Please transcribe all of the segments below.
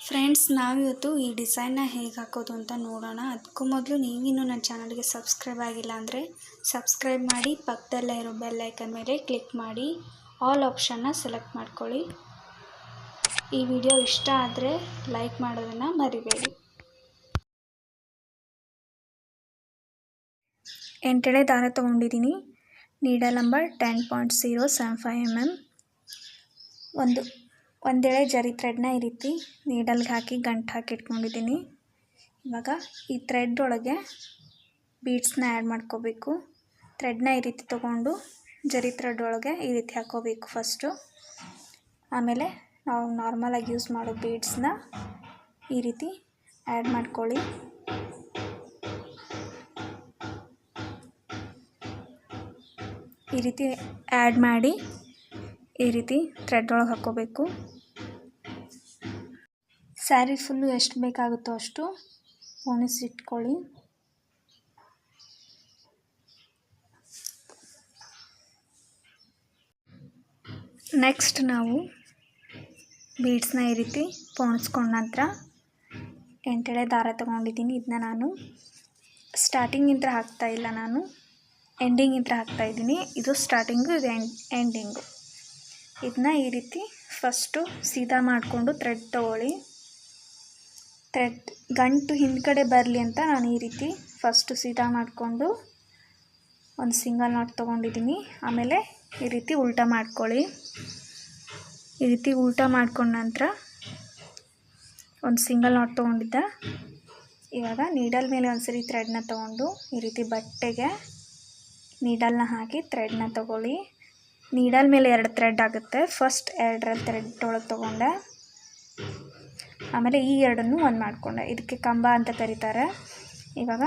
Friends, ನಾವಿವತ್ತು ಈ ಡಿಸೈನ್ನ ಹೇಗೆ ಹಾಕೋದು ಅಂತ ನೋಡೋಣ. ಅದಕ್ಕೂ ಮೊದಲು ನೀವಿನ್ನೂ ನನ್ನ ಚಾನಲ್ಗೆ ಸಬ್ಸ್ಕ್ರೈಬ್ ಆಗಿಲ್ಲ ಅಂದರೆ ಸಬ್ಸ್ಕ್ರೈಬ್ ಮಾಡಿ, ಪಕ್ಕದಲ್ಲೇ ಇರೋ ಬೆಲ್ ಐಕನ್ ಮೇಲೆ ಕ್ಲಿಕ್ ಮಾಡಿ ಆಲ್ ಆಪ್ಷನ್ನ ಸೆಲೆಕ್ಟ್ ಮಾಡ್ಕೊಳ್ಳಿ. ಈ ವಿಡಿಯೋ ಇಷ್ಟ ಆದರೆ ಲೈಕ್ ಮಾಡೋದನ್ನು ಮರಿಬೇಡಿ. 8 ಎಳೆ ದಾರ ತೊಗೊಂಡಿದ್ದೀನಿ. Needle number 10.075 mm. ಒಂದೆಳೆ ಜರಿ ಥ್ರೆಡ್ನ ಈ ರೀತಿ ನೀಡಲ್ಗೆ ಹಾಕಿ ಗಂಟು ಹಾಕಿ ಇಟ್ಕೊಂಡಿದ್ದೀನಿ. ಇವಾಗ ಈ ಥ್ರೆಡ್ ಒಳಗೆ ಬೀಡ್ಸ್ನ ಆ್ಯಡ್ ಮಾಡ್ಕೋಬೇಕು. ಥ್ರೆಡ್ನ ಈ ರೀತಿ ತೊಗೊಂಡು ಜರಿ ಥ್ರೆಡ್ ಒಳಗೆ ಈ ರೀತಿ ಹಾಕೋಬೇಕು ಫಸ್ಟು. ಆಮೇಲೆ ನಾವು ನಾರ್ಮಲಾಗಿ ಯೂಸ್ ಮಾಡೋ ಬೀಡ್ಸ್ನ ಈ ರೀತಿ ಆ್ಯಡ್ ಮಾಡ್ಕೊಳ್ಳಿ. ಈ ರೀತಿ ಆ್ಯಡ್ ಮಾಡಿ ಈ ರೀತಿ ಥ್ರೆಡ್ ಒಳಗೆ ಹಾಕ್ಕೋಬೇಕು. ಸ್ಯಾರಿ ಫುಲ್ಲು ಎಷ್ಟು ಬೇಕಾಗುತ್ತೋ ಅಷ್ಟು ಪೋಣಿಸಿಟ್ಕೊಳ್ಳಿ. ನೆಕ್ಸ್ಟ್ ನಾವು ಬೀಡ್ಸ್ನ ಈ ರೀತಿ ಪೋಣಿಸ್ಕೊಂಡ ನಂತರ 8 ಎಳೆ ದಾರ ತೊಗೊಂಡಿದ್ದೀನಿ. ಇದನ್ನ ನಾನು ಸ್ಟಾರ್ಟಿಂಗಿಂದ ಹಾಕ್ತಾಯಿಲ್ಲ, ನಾನು ಎಂಡಿಂಗಿಂದ ಹಾಕ್ತಾಯಿದ್ದೀನಿ. ಇದು ಸ್ಟಾರ್ಟಿಂಗು, ಇದು ಎಂಡಿಂಗು. ಇದನ್ನ ಈ ರೀತಿ ಫಸ್ಟು ಸೀದಾ ಮಾಡಿಕೊಂಡು ಥ್ರೆಡ್ ತೊಗೊಳ್ಳಿ. ಥ್ರೆಡ್ ಗಂಟು ಹಿಂದ್ಗಡೆ ಬರಲಿ ಅಂತ ನಾನು ಈ ರೀತಿ ಫಸ್ಟು ಸೀದಾ ಮಾಡಿಕೊಂಡು ಒಂದು ಸಿಂಗಲ್ ನಾಟ್ ತೊಗೊಂಡಿದ್ದೀನಿ. ಆಮೇಲೆ ಈ ರೀತಿ ಉಲ್ಟಾ ಮಾಡ್ಕೊಳ್ಳಿ. ಈ ರೀತಿ ಉಲ್ಟಾ ಮಾಡ್ಕೊಂಡ ನಂತರ ಒಂದು ಸಿಂಗಲ್ ನಾಟ್ ತೊಗೊಂಡಿದ್ದೆ. ಇವಾಗ ನೀಡಲ್ ಮೇಲೆ ಒಂದ್ಸರಿ ಥ್ರೆಡ್ನ ತೊಗೊಂಡು ಈ ರೀತಿ ಬಟ್ಟೆಗೆ ನೀಡಲ್ನ ಹಾಕಿ ಥ್ರೆಡ್ನ ತೊಗೊಳ್ಳಿ. ನೀಡಲ್ ಮೇಲೆ 2 ಥ್ರೆಡ್ ಆಗುತ್ತೆ. ಫಸ್ಟ್ 2 ಥ್ರೆಡ್ ಒಳಗೆ ತೊಗೊಂಡೆ, ಆಮೇಲೆ ಈ 2 ಒಂದು ಮಾಡಿಕೊಂಡೆ. ಇದಕ್ಕೆ ಕಂಬ ಅಂತ ಕರೀತಾರೆ. ಇವಾಗ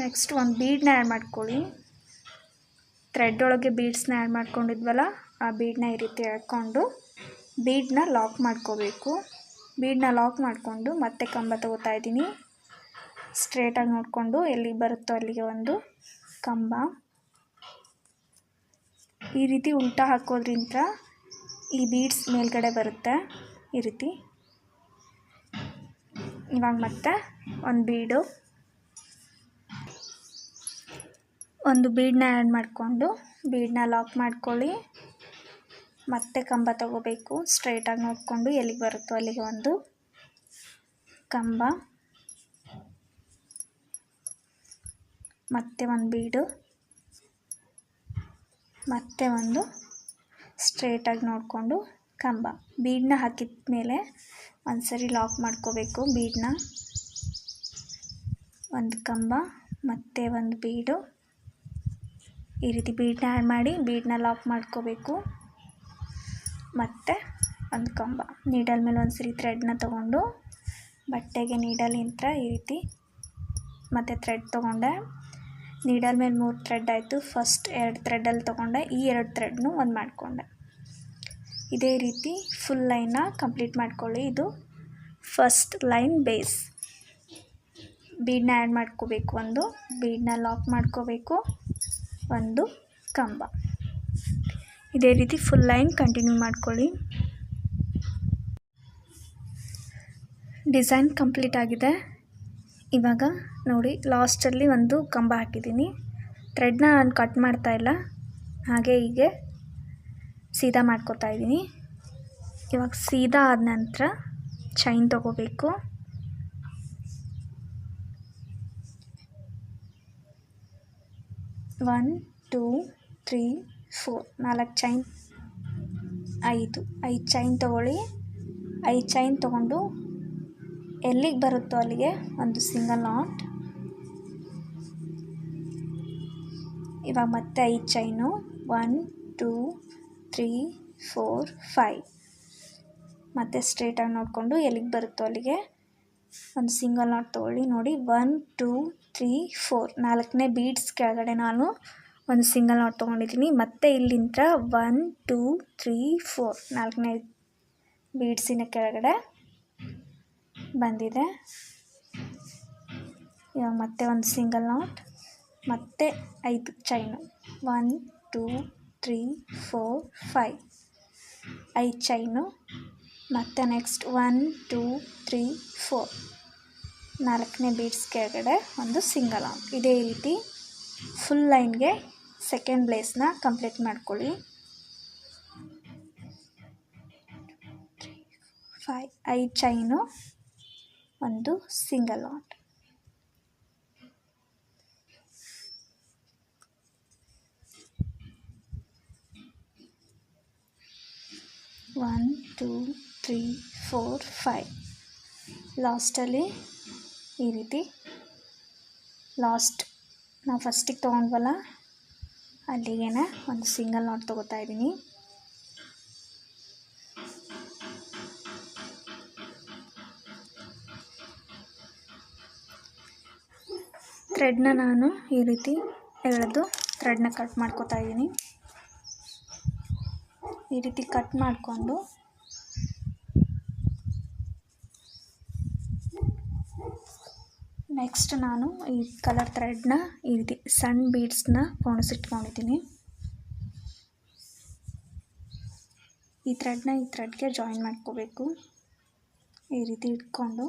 ನೆಕ್ಸ್ಟ್ ಒಂದು ಬೀಡನ್ನ ಆ್ಯಡ್ ಮಾಡ್ಕೊಳ್ಳಿ. ಥ್ರೆಡ್ ಒಳಗೆ ಬೀಡ್ಸ್ನ ಆ್ಯಡ್ ಮಾಡ್ಕೊಂಡಿದ್ವಲ್ಲ, ಆ ಬೀಡನ್ನ ಈ ರೀತಿ ಎಳ್ಕೊಂಡು ಬೀಡನ್ನ ಲಾಕ್ ಮಾಡ್ಕೋಬೇಕು. ಬೀಡನ್ನ ಲಾಕ್ ಮಾಡಿಕೊಂಡು ಮತ್ತೆ ಕಂಬ ತೊಗೋತಾ ಇದ್ದೀನಿ. ಸ್ಟ್ರೇಟಾಗಿ ನೋಡಿಕೊಂಡು ಎಲ್ಲಿಗೆ ಬರುತ್ತೋ ಅಲ್ಲಿಗೆ ಒಂದು ಕಂಬ. ಈ ರೀತಿ ಉಲ್ಟಾ ಹಾಕೋದ್ರಿಂದ ಈ ಬೀಡ್ಸ್ ಮೇಲ್ಗಡೆ ಬರುತ್ತೆ ಈ ರೀತಿ. ಇವಾಗ ಮತ್ತೆ ಒಂದು ಬೀಡನ್ನ ಆ್ಯಡ್ ಮಾಡಿಕೊಂಡು ಬೀಡನ್ನ ಲಾಕ್ ಮಾಡ್ಕೊಳ್ಳಿ. ಮತ್ತೆ ಕಂಬ ತಗೋಬೇಕು. ಸ್ಟ್ರೈಟಾಗಿ ನೋಡಿಕೊಂಡು ಎಲ್ಲಿಗೆ ಬರುತ್ತೋ ಅಲ್ಲಿಗೆ ಒಂದು ಕಂಬ, ಮತ್ತೆ ಒಂದು ಬೀಡು, ಮತ್ತೆ ಒಂದು ಸ್ಟ್ರೇಟಾಗಿ ನೋಡಿಕೊಂಡು ಕಂಬ. ಬೀಡನ್ನ ಹಾಕಿದ ಮೇಲೆ ಒಂದು ಸರಿ ಲಾಕ್ ಮಾಡ್ಕೋಬೇಕು. ಬೀಡನ್ನ ಒಂದು ಕಂಬ, ಮತ್ತೆ ಒಂದು ಬೀಡು, ಈ ರೀತಿ ಬೀಡನ್ನ ಆ್ಯಡ್ ಮಾಡಿ ಬೀಡನ್ನ ಲಾಕ್ ಮಾಡ್ಕೋಬೇಕು. ಮತ್ತು ಒಂದು ಕಂಬ. ನೀಡಲ್ ಮೇಲೆ ಒಂದು ಸರಿ ಥ್ರೆಡ್ನ ತೊಗೊಂಡು ಬಟ್ಟೆಗೆ ನೀಡಲಿಂದ ಈ ರೀತಿ ಮತ್ತು ಥ್ರೆಡ್ ತೊಗೊಂಡೆ. ನೀಡಲ್ ಮೇಲೆ 3 ಥ್ರೆಡ್ ಆಯಿತು. ಫಸ್ಟ್ 2 ಥ್ರೆಡಲ್ಲಿ ತೊಗೊಂಡೆ, ಈ 2 ಥ್ರೆಡ್ನು ಒಂದು ಮಾಡಿಕೊಂಡೆ. ಇದೇ ರೀತಿ ಫುಲ್ ಲೈನ್ನ ಕಂಪ್ಲೀಟ್ ಮಾಡ್ಕೊಳ್ಳಿ. ಇದು ಫಸ್ಟ್ ಲೈನ್ ಬೇಸ್. ಬೀಡನ್ನ ಆ್ಯಡ್ ಮಾಡ್ಕೋಬೇಕು, ಒಂದು ಬೀಡನ್ನ ಲಾಕ್ ಮಾಡ್ಕೋಬೇಕು, ಒಂದು ಕಂಬ. ಇದೇ ರೀತಿ ಫುಲ್ ಲೈನ್ ಕಂಟಿನ್ಯೂ ಮಾಡ್ಕೊಳ್ಳಿ. ಡಿಸೈನ್ ಕಂಪ್ಲೀಟ್ ಆಗಿದೆ. ಇವಾಗ ನೋಡಿ, ಲಾಸ್ಟಲ್ಲಿ ಒಂದು ಕಂಬ ಹಾಕಿದ್ದೀನಿ. ಥ್ರೆಡ್ನ ನಾನು ಕಟ್ ಮಾಡ್ತಾ ಇಲ್ಲ, ಹಾಗೆ ಹೀಗೆ ಸೀದಾ ಮಾಡ್ಕೊತಾ ಇದ್ದೀನಿ. ಇವಾಗ ಸೀದಾ ಆದ ನಂತರ ಚೈನ್ ತೊಗೋಬೇಕು. ಒನ್, 2, 3, 4, 4 ಚೈನ್, 5 ಚೈನ್ ತೊಗೊಳ್ಳಿ. 5 ಚೈನ್ ತೊಗೊಂಡು ಎಲ್ಲಿಗೆ ಬರುತ್ತೋ ಅಲ್ಲಿಗೆ ಒಂದು ಸಿಂಗಲ್ ನಾಟ್. ಇವಾಗ ಮತ್ತೆ 5 ಚೈನು, 1, 2, 3, 4, 5. ಮತ್ತು ಸ್ಟ್ರೇಟಾಗಿ ನೋಡಿಕೊಂಡು ಎಲ್ಲಿಗೆ ಬರುತ್ತೋ ಅಲ್ಲಿಗೆ ಒಂದು ಸಿಂಗಲ್ ನಾಟ್ ತೊಗೊಳ್ಳಿ. ನೋಡಿ, 1, 2, 3, 4 4ನೇ ಬೀಡ್ಸ್ ಕೆಳಗಡೆ ನಾನು ಒಂದು ಸಿಂಗಲ್ ನಾಟ್ ತೊಗೊಂಡಿದ್ದೀನಿ. ಮತ್ತು ಇಲ್ಲಿಂದ 1, 2, 3, 4 4ನೇ ಬೀಡ್ಸಿನ ಕೆಳಗಡೆ ಬಂದಿದೆ. ಇವಾಗ ಮತ್ತೆ ಒಂದು ಸಿಂಗಲ್ ನಾಟ್, ಮತ್ತೆ 5 ಚೈನು, 1, 2, 3, 4, 5 ಚೈನು. ಮತ್ತು ನೆಕ್ಸ್ಟ್ 1 2 3 4 ನಾಲ್ಕನೇ ಬೀಡ್ಸ್ ಕೆಳಗಡೆ ಒಂದು ಸಿಂಗಲ್ ಆನ್. ಇದೇ ರೀತಿ ಫುಲ್ ಲೈನ್ಗೆ ಸೆಕೆಂಡ್ ಬ್ಲೇಸ್ನ ಕಂಪ್ಲೀಟ್ ಮಾಡ್ಕೊಳ್ಳಿ. 5 ಚೈನು, ಒಂದು ಸಿಂಗಲ್ ಆನ್. ಒನ್ 2 3 4 5 ಲಾಸ್ಟಲ್ಲಿ ಈ ರೀತಿ ಲಾಸ್ಟ್ ನಾವು ಫಸ್ಟಿಗೆ ತೊಗೊಂಡ್ವಲ್ಲ ಅಲ್ಲಿಗೆ ಒಂದು ಸಿಂಗಲ್ ನಾಟ್ ತೊಗೋತಾ ಇದ್ದೀನಿ. ಥ್ರೆಡ್ನ ನಾನು ಈ ರೀತಿ ಎಳೆದು ಥ್ರೆಡ್ನ ಕಟ್ ಮಾಡ್ಕೋತಾ ಇದ್ದೀನಿ. ಈ ರೀತಿ ಕಟ್ ಮಾಡಿಕೊಂಡು ನೆಕ್ಸ್ಟ್ ನಾನು ಈ ಕಲರ್ ಥ್ರೆಡ್ನ ಈ ರೀತಿ ಸಣ್ಣ ಬೀಡ್ಸ್ನ ಪೋಣಿಸಿಟ್ಕೊಂಡಿದ್ದೀನಿ. ಈ ಥ್ರೆಡ್ನ ಈ ಥ್ರೆಡ್ಗೆ ಜಾಯಿನ್ ಮಾಡ್ಕೋಬೇಕು. ಈ ರೀತಿ ಇಟ್ಕೊಂಡು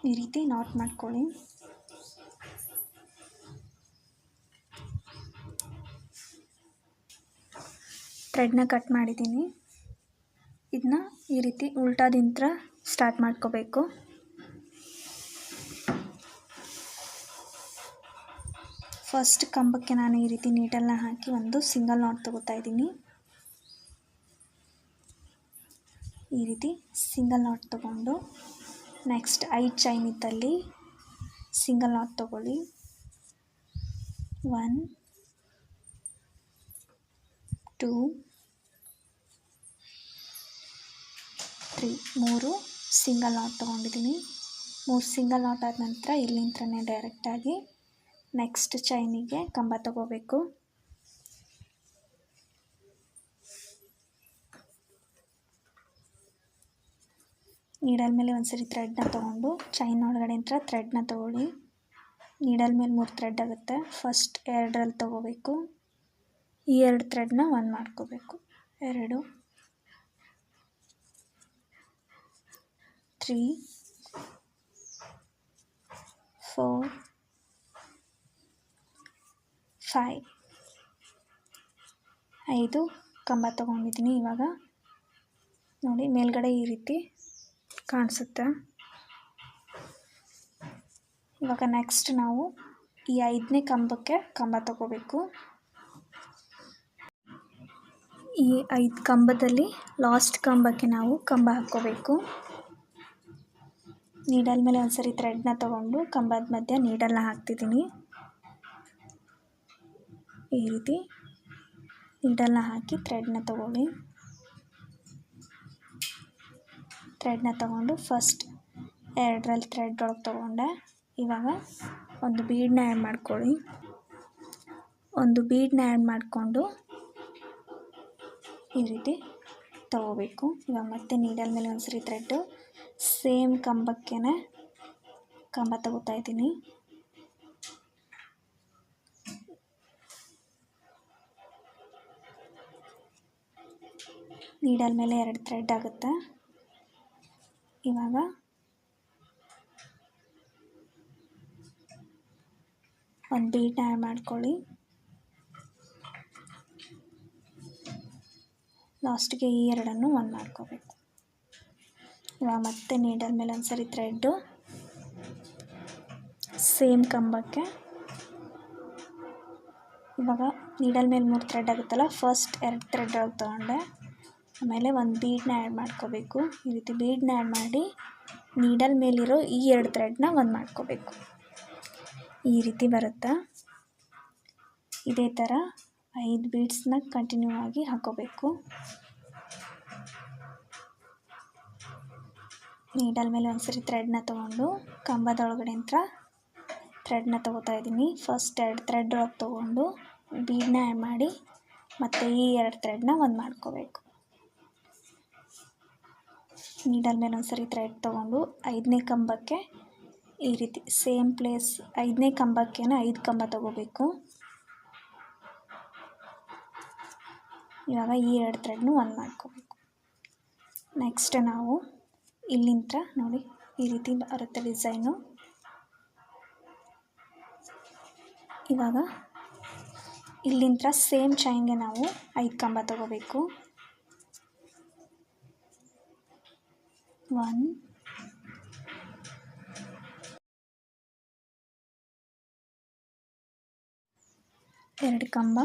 ಈ ರೀತಿ ನಾಟ್ ಮಾಡ್ಕೊಳ್ಳಿ. ಥ್ರೆಡ್ನ ಕಟ್ ಮಾಡಿದ್ದೀನಿ. ಇದನ್ನ ಈ ರೀತಿ ಉಲ್ಟಾದಿಂದ ಸ್ಟಾರ್ಟ್ ಮಾಡ್ಕೋಬೇಕು. ಫಸ್ಟ್ ಕಂಬಕ್ಕೆ ನಾನು ಈ ರೀತಿ ನೀಡಲ್ನ ಹಾಕಿ ಒಂದು ಸಿಂಗಲ್ ನಾಟ್ ತಗೋತಾ ಇದ್ದೀನಿ. ಈ ರೀತಿ ಸಿಂಗಲ್ ನಾಟ್ ತಗೊಂಡು ನೆಕ್ಸ್ಟ್ 5 ಚೈನ್ ಇದ್ದಲ್ಲಿ ಸಿಂಗಲ್ ನಾಟ್ ತಗೊಳ್ಳಿ. 1 2 3 3 ಸಿಂಗಲ್ ನಾಟ್ ತೊಗೊಂಡಿದ್ದೀನಿ. 3 ಸಿಂಗಲ್ ನಾಟ್ ಆದ ನಂತರ ಇಲ್ಲಿಂದನೇ ಡೈರೆಕ್ಟಾಗಿ ನೆಕ್ಸ್ಟ್ ಚೈನಿಗೆ ಕಂಬ ತಗೋಬೇಕು. ನೀಡಲ್ ಮೇಲೆ ಒಂದ್ಸರಿ ಥ್ರೆಡ್ನ ತೊಗೊಂಡು ಚೈನ್ ಒಳಗಡೆ ಥ್ರೆಡ್ನ ತೊಗೊಳ್ಳಿ. ನೀಡಲ್ ಮೇಲೆ 3 ಥ್ರೆಡ್ ಆಗುತ್ತೆ. ಫಸ್ಟ್ 2ರಲ್ಲಿ ತೊಗೋಬೇಕು. ಈ 2 ಥ್ರೆಡ್ನ 1 ಮಾಡ್ಕೋಬೇಕು. 2 3 4 5 5 ಕಂಬ ತೊಗೊಂಡಿದ್ದೀನಿ. ಇವಾಗ ನೋಡಿ ಮೇಲ್ಗಡೆ ಈ ರೀತಿ ಕಾಣಿಸುತ್ತೆ. ಇವಾಗ ನೆಕ್ಸ್ಟ್ ನಾವು ಈ 5ನೇ ಕಂಬಕ್ಕೆ ಕಂಬ ತಗೋಬೇಕು. ಈ 5 ಕಂಬದಲ್ಲಿ ಲಾಸ್ಟ್ ಕಂಬಕ್ಕೆ ನಾವು ಕಂಬ ಹಾಕ್ಕೋಬೇಕು. ನೀಡಲ್ ಮೇಲೆ ಒಂದ್ಸರಿ ಥ್ರೆಡ್ನ ತೊಗೊಂಡು ಕಂಬದ ಮಧ್ಯೆ ನೀಡಲ್ನ ಹಾಕ್ತಿದ್ದೀನಿ. ಈ ರೀತಿ ನೀಡಲ್ನ ಹಾಕಿ ಥ್ರೆಡ್ನ ತೊಗೊಳ್ಳಿ. ಥ್ರೆಡ್ನ ತೊಗೊಂಡು ಫಸ್ಟ್ 2ರಲ್ಲಿ ಥ್ರೆಡ್ ಒಳಗೆ ತೊಗೊಂಡೆ. ಇವಾಗ ಒಂದು ಬೀಡನ್ನ ಆ್ಯಡ್ ಮಾಡ್ಕೊಳ್ಳಿ. ಒಂದು ಬೀಡನ್ನ ಆ್ಯಡ್ ಮಾಡಿಕೊಂಡು ಈ ರೀತಿ ತಗೋಬೇಕು. ಇವಾಗ ಮತ್ತೆ ನೀಡಲ್ ಮೇಲೆ ಒಂದ್ಸರಿ ಥ್ರೆಡ್ಡು ಸೇಮ್ ಕಂಬಕ್ಕೆ ಕಂಬ ತಗೋತಾ ಇದ್ದೀನಿ. ನೀಡಲ್ ಮೇಲೆ 2 ಥ್ರೆಡ್ ಆಗುತ್ತೆ. ಇವಾಗ ಒಂದು ಬೀಡನ್ನ ಆ್ಯಡ್ ಮಾಡ್ಕೊಳ್ಳಿ. ಲಾಸ್ಟಿಗೆ ಈ 2ಅನ್ನು 1 ಮಾಡ್ಕೋಬೇಕು. ಇವಾಗ ಮತ್ತೆ ನೀಡಲ್ ಮೇಲೆ ಒಂದ್ಸರಿ ಥ್ರೆಡ್ಡು ಸೇಮ್ ಕಂಬಕ್ಕೆ. ಇವಾಗ ನೀಡಲ್ ಮೇಲೆ 3 ಥ್ರೆಡ್ ಆಗುತ್ತಲ್ಲ, ಫಸ್ಟ್ 2 ಥ್ರೆಡ್ ಒಳಗೆ ತೊಗೊಂಡೆ. ಆಮೇಲೆ ಒಂದು ಬೀಡನ್ನ ಆ್ಯಡ್ ಮಾಡ್ಕೋಬೇಕು. ಈ ರೀತಿ ಬೀಡನ್ನ ಆ್ಯಡ್ ಮಾಡಿ ನೀಡಲ್ ಮೇಲಿರೋ ಈ 2 ಥ್ರೆಡ್ನ 1 ಮಾಡ್ಕೋಬೇಕು. ಈ ರೀತಿ ಬರುತ್ತಾ. ಇದೇ ಥರ 5 ಬೀಡ್ಸ್ನ ಕಂಟಿನ್ಯೂ ಆಗಿ ಹಾಕೋಬೇಕು. ನೀಡಲ್ ಮೇಲೆ ಒಂದ್ಸರಿ ಥ್ರೆಡ್ನ ತೊಗೊಂಡು ಕಂಬದೊಳಗಡೆ ಥ್ರೆಡ್ನ ತೊಗೋತಾ ಇದ್ದೀನಿ. ಫಸ್ಟ್ 2 ಥ್ರೆಡ್ ಒಳಗೆ ತೊಗೊಂಡು ಬೀಡನ್ನ ಆ್ಯಡ್ ಮಾಡಿ ಮತ್ತು ಈ 2 ಥ್ರೆಡ್ನ 1 ಮಾಡ್ಕೋಬೇಕು. ನೀಡಲ್ ಮೇಲೆ ಒಂದ್ಸರಿ ಥ್ರೆಡ್ ತೊಗೊಂಡು 5ನೇ ಕಂಬಕ್ಕೆ ಈ ರೀತಿ ಸೇಮ್ ಪ್ಲೇಸ್ 5ನೇ ಕಂಬಕ್ಕೆ 5 ಕಂಬ ತಗೋಬೇಕು. ಇವಾಗ ಈ 2 ಥ್ರೆಡ್ನು ಒಂದು ಮಾಡ್ಕೋಬೇಕು. ನೆಕ್ಸ್ಟ್ ನಾವು ಇಲ್ಲಿಂದ ನೋಡಿ ಈ ರೀತಿ ಬರುತ್ತೆ ಡಿಸೈನು. ಇವಾಗ ಇಲ್ಲಿಂದ ಸೇಮ್ ಚೈನ್ಗೆ ನಾವು 5 ಕಂಬ ತಗೋಬೇಕು. 1 2 ಕಂಬ,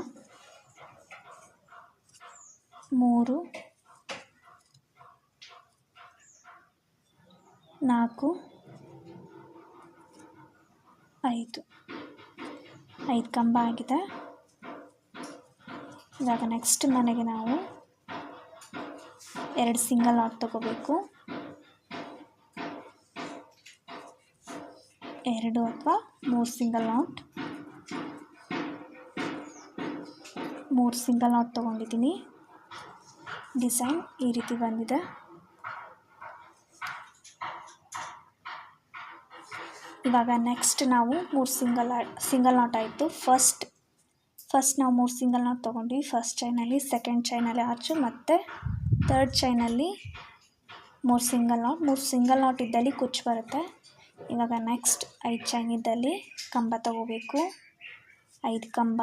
3 4 5 ಕಂಬ ಆಗಿದೆ. ಇವಾಗ ನೆಕ್ಸ್ಟ್ ಮನೆಗೆ ನಾವು 2 ಸಿಂಗಲ್ ನಾಟ್ ತಗೋಬೇಕು. 2 ಅಥವಾ 3 ಸಿಂಗಲ್ ನಾಟ್. 3 ಸಿಂಗಲ್ ನಾಟ್ ತೊಗೊಂಡಿದ್ದೀನಿ. ಡಿಸೈನ್ ಈ ರೀತಿ ಬಂದಿದೆ. ಇವಾಗ ನೆಕ್ಸ್ಟ್ ನಾವು 3 ಸಿಂಗಲ್ ನಾಟ್ ಆಯಿತು. ಫಸ್ಟ್ ನಾವು 3 ಸಿಂಗಲ್ ನಾಟ್ ತೊಗೊಂಡ್ವಿ ಫಸ್ಟ್ ಚೈನಲ್ಲಿ, ಸೆಕೆಂಡ್ ಚೈನಲ್ಲಿ ಆರ್ಚು ಮತ್ತು ಥರ್ಡ್ ಚೈನಲ್ಲಿ 3 ಸಿಂಗಲ್ ನಾಟ್ ಇದ್ದಲ್ಲಿ ಕುಚ್ಚು ಬರುತ್ತೆ. ಇವಾಗ ನೆಕ್ಸ್ಟ್ 5 ಚೈನ್ ಇದ್ದಲ್ಲಿ ಕಂಬ ತಗೋಬೇಕು. 5 ಕಂಬ,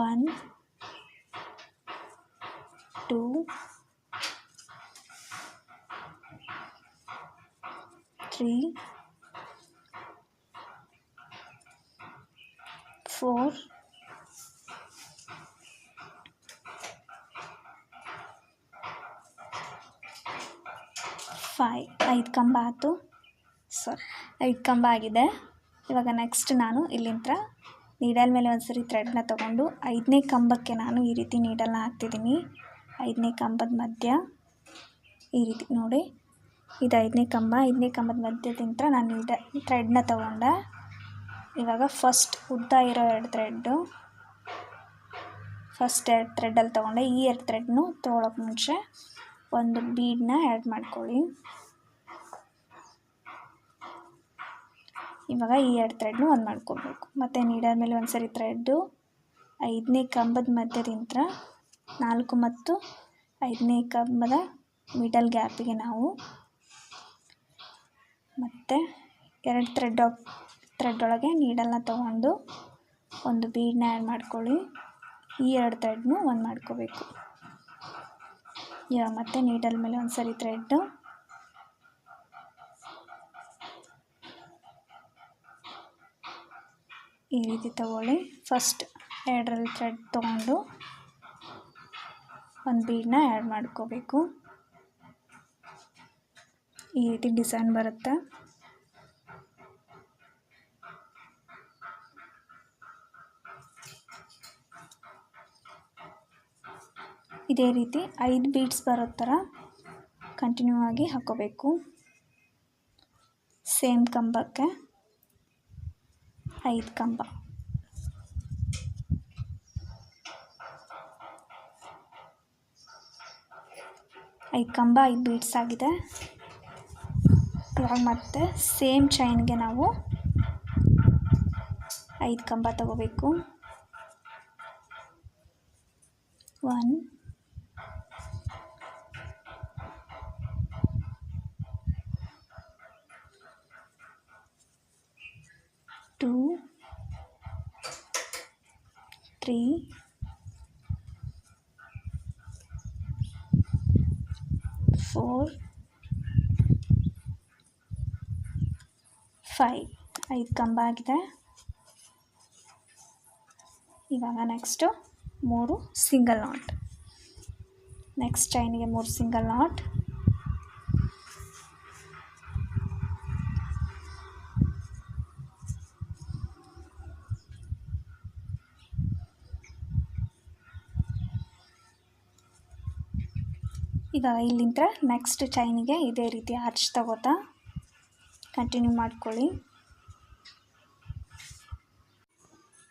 1 2 3 4 5 ಕಂಬ ಆಯಿತು. 5 ಕಂಬ ಆಗಿದೆ. ಇವಾಗ ನೆಕ್ಸ್ಟ್ ನಾನು ಇಲ್ಲಿಂದ ನೀಡಲ್ ಮೇಲೆ ಒಂದ್ಸರಿ ಥ್ರೆಡ್ನ ತೊಗೊಂಡು 5ನೇ ಕಂಬಕ್ಕೆ ನಾನು ಈ ರೀತಿ ನೀಡಲ್ನ ಹಾಕ್ತಿದ್ದೀನಿ. 5ನೇ ಕಂಬದ ಮಧ್ಯ ಈ ರೀತಿ ನೋಡಿ, ಇದು 5ನೇ ಕಂಬದ ಮಧ್ಯದಿಂದ ನಾನು ಥ್ರೆಡ್ನ ತೊಗೊಂಡೆ. ಇವಾಗ ಫಸ್ಟ್ ಉದ್ದ ಇರೋ 2 ಥ್ರೆಡ್ಡು ಫಸ್ಟ್ 2 ಥ್ರೆಡ್ಡಲ್ಲಿ ತೊಗೊಂಡೆ. ಈ 2 ಥ್ರೆಡ್ನು ತೊಗೊಳಕ್ಕೆ ಮುಂಚೆ ಒಂದು ಬೀಡನ್ನ ಆ್ಯಡ್ ಮಾಡ್ಕೊಳ್ಳಿ. ಇವಾಗ ಈ 2 ಥ್ರೆಡ್ನು ಒಂದು ಮಾಡ್ಕೊಬೇಕು. ಮತ್ತು ನೀಡಲ್ ಮೇಲೆ ಒಂದ್ಸರಿ ಥ್ರೆಡ್ಡು 5ನೇ ಕಂಬದ ಮಧ್ಯದಿಂದ 4 ಮತ್ತು 5ನೇ ಕಂಬದ ಮಿಡಲ್ ಗ್ಯಾಪಿಗೆ ನಾವು ಮತ್ತು 2 ಥ್ರೆಡ್ ಒಳಗೆ ನೀಡಲ್ನ ತೊಗೊಂಡು ಒಂದು ಬೀಡನ್ನ ಆ್ಯಡ್ ಮಾಡ್ಕೊಳ್ಳಿ. ಈ 2 ಥ್ರೆಡ್ನು ಒಂದು ಮಾಡ್ಕೋಬೇಕು. ಇವಾಗ ಮತ್ತೆ ನೀಡಲ್ ಮೇಲೆ ಒಂದ್ಸರಿ ಥ್ರೆಡ್ಡು ಈ ರೀತಿ ತಗೊಳ್ಳಿ. ಫಸ್ಟ್ 2ರಲ್ಲಿ ಥ್ರೆಡ್ ತೊಗೊಂಡು ಒಂದು ಬೀಡನ್ನ ಆ್ಯಡ್ ಮಾಡ್ಕೋಬೇಕು. ಈ ರೀತಿ ಡಿಸೈನ್ ಬರುತ್ತೆ. ಇದೇ ರೀತಿ 5 ಬೀಡ್ಸ್ ಬರೋ ಥರ ಕಂಟಿನ್ಯೂ ಆಗಿ ಹಾಕೋಬೇಕು. ಸೇಮ್ ಕಂಬಕ್ಕೆ 5 ಕಂಬ. ಐದು ಕಂಬ 5 ಬೀಡ್ಸ್ ಆಗಿದೆ. ಇವಾಗ ಮತ್ತೆ ಸೇಮ್ ಚೈನ್ಗೆ ನಾವು 5 ಕಂಬ ತಗೋಬೇಕು. 1 2 3 4 5 ಕಂಬ ಆಗಿದೆ. ಇವಾಗ ನೆಕ್ಸ್ಟು 3 ಸಿಂಗಲ್ ನಾಟ್. ನೆಕ್ಸ್ಟ್ ಚೈನಿಗೆ 3 ಸಿಂಗಲ್ ನಾಟ್. ಇವಾಗ ಇಲ್ಲಿಂದ ನೆಕ್ಸ್ಟ್ ಚೈನಿಗೆ ಇದೇ ರೀತಿ ಆರ್ಚ್ ತಗೋತಾ ಕಂಟಿನ್ಯೂ ಮಾಡ್ಕೊಳ್ಳಿ.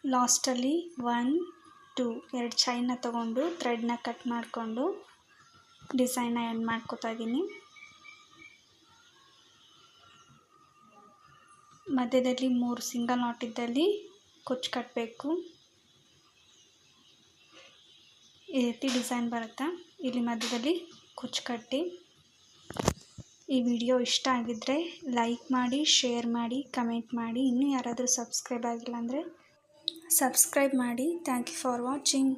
ಲಾಸ್ಟಲ್ಲಿ 1 2 2 ಚೈನ್ನ ತಗೊಂಡು ಥ್ರೆಡ್ನ ಕಟ್ ಮಾಡಿಕೊಂಡು ಡಿಸೈನ್ನ ಎಂಡ್ ಮಾಡ್ಕೋತಾ ಇದ್ದೀನಿ. ಮಧ್ಯದಲ್ಲಿ 3 ಸಿಂಗಲ್ ನಾಟ್ ಇದ್ದಲ್ಲಿ ಕುಚ್ಚು ಕಟ್ಟಬೇಕು. ಈ ರೀತಿ ಡಿಸೈನ್ ಬರುತ್ತೆ. ಇಲ್ಲಿ ಮಧ್ಯದಲ್ಲಿ ಕುಚ್ಚು ಕಟ್ಟಿ. ಈ ವಿಡಿಯೋ ಇಷ್ಟ ಆಗಿದ್ದರೆ ಲೈಕ್ ಮಾಡಿ, ಶೇರ್ ಮಾಡಿ, ಕಮೆಂಟ್ ಮಾಡಿ. ಇನ್ನೂ ಯಾರಾದರೂ ಸಬ್ಸ್ಕ್ರೈಬ್ ಆಗಿಲ್ಲ ಅಂದರೆ ಸಬ್ಸ್ಕ್ರೈಬ್ ಮಾಡಿ. Thank you for watching.